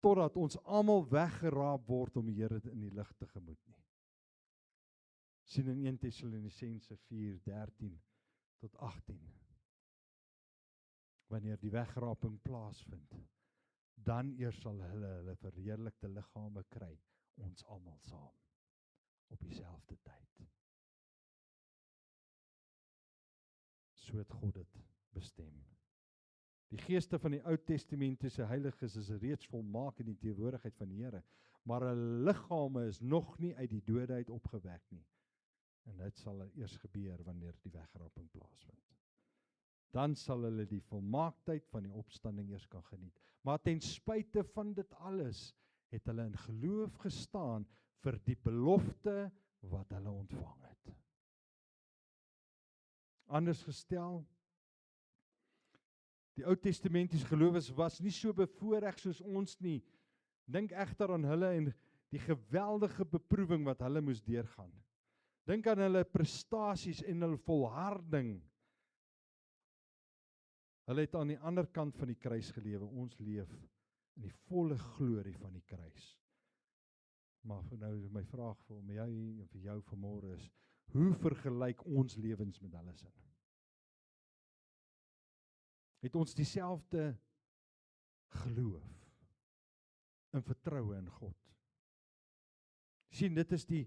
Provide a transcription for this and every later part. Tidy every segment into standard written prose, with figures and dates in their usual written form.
totdat ons almal weggeraap word om die Here in die lig tegemoet nie. Sien in 1 Tessalonisense 4:13 tot 18. Wanneer die wegraping plaasvind, dan eers sal hulle verheerlikte liggame kry, ons almal saam, op dieselfde tyd. So het God dit bestem. Die geeste van die Ou Testamentiese heiliges is reeds volmaak in die teenwoordigheid van die Here, maar hulle liggame is nog nie uit die dode uit opgewek nie. En dit sal eers gebeur wanneer die wegraping plaasvind. Dan sal hulle die volmaaktheid van die opstanding eers kan geniet. Maar ten spyte van dit alles, het hulle in geloof gestaan vir die belofte wat hulle ontvang het. Anders gestel, die Ou Testamentiese gelowiges was nie so bevoorreg soos ons nie. Dink egter aan hulle en die geweldige beproewing wat hulle moes deurgaan. Dink aan hulle prestasies en hulle volharding. Hulle het aan die ander kant van die kruis gelewe. Ons leef in die volle glorie van die kruis. Maar vir nou my vraag vir my en vir jou vanmôre is, hoe vergelyk ons lewens met hulle sin? Het ons dieselfde geloof en vertroue in God? Sien, dit is die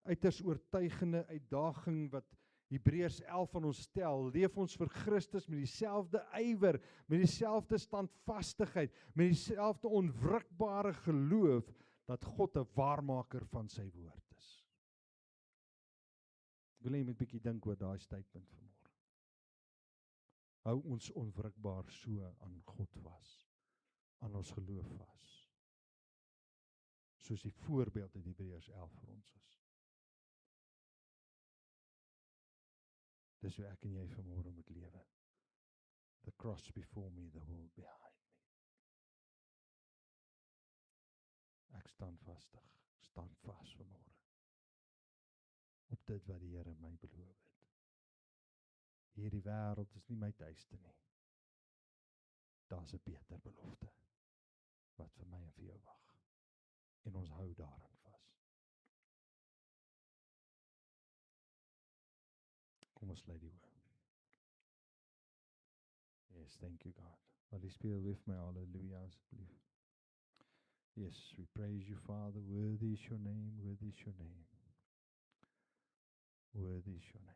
uiters oortuigende uitdaging wat Hebreërs 11 van ons stel. Leef ons vir Christus met dieselfde ywer, met dieselfde standvastigheid, met dieselfde onwrikbare geloof, dat God 'n waarmaker van sy woord is. Ek wil net 'n bietjie dink oor daai statement vanmôre. Hou ons onwrikbaar so aan God vas, aan ons geloof vas, soos die voorbeeld in Hebreërs 11 vir ons is. Dis hoe ek en jy vanmôre moet lewe. The cross before me, the world behind me. Ek staan vas vanmôre op dit wat die Here my beloof het. Hierdie wêreld is nie my tuiste nie. Daar's 'n beter belofte wat vir my en vir jou wag. En ons hou daaraan vas. Kom ons sluit die oë. Yes, thank you God. Wil jy speel with my hallelujah asseblief? Yes, we praise you Father, worthy is your name, worthy is your name. Worthy is your name.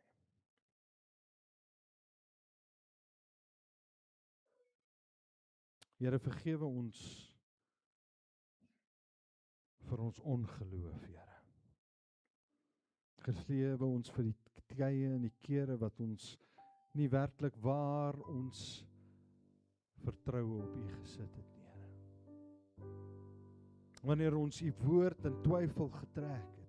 Here, vergewe ons vir ons ongeloof, Here. Vergewe ons vir die tye en die kere wat ons nie werklik waar ons vertroue op U gesit het, Here. Wanneer ons U woord in twyfel getrek het.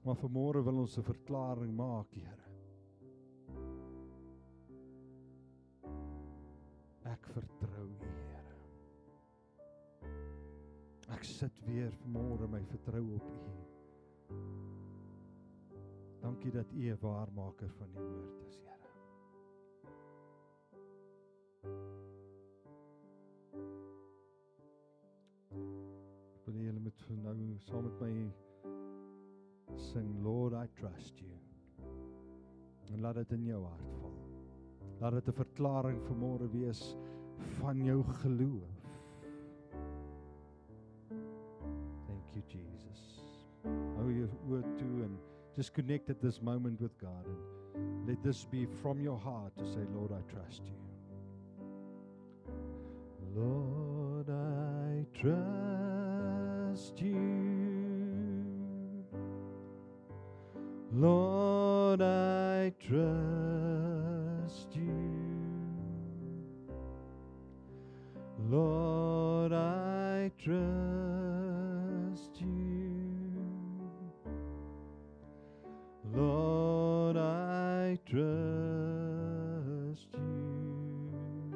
Maar vanmôre wil ons 'n verklaring maak, Here. Ek vertrou U, Here. Ek sit weer vanmôre my vertroue op U. Dankie dat U 'n waarmaker van die woord is, Here. Ek wil julle met nou saam met my sing, Lord, I trust you. En laat dit in jou hart val. Laat dit 'n verklaring vanmôre wees van jou geloof. Thank you, Jesus. Hou jou oor toe and just connect at this moment with God and let this be from your heart to say, Lord, I trust you. Lord, I trust you. Lord, I trust you. Lord, I trust you. Lord, I trust you.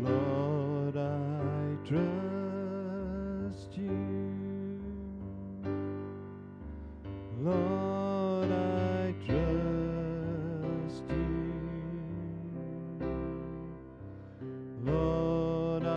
Lord, I trust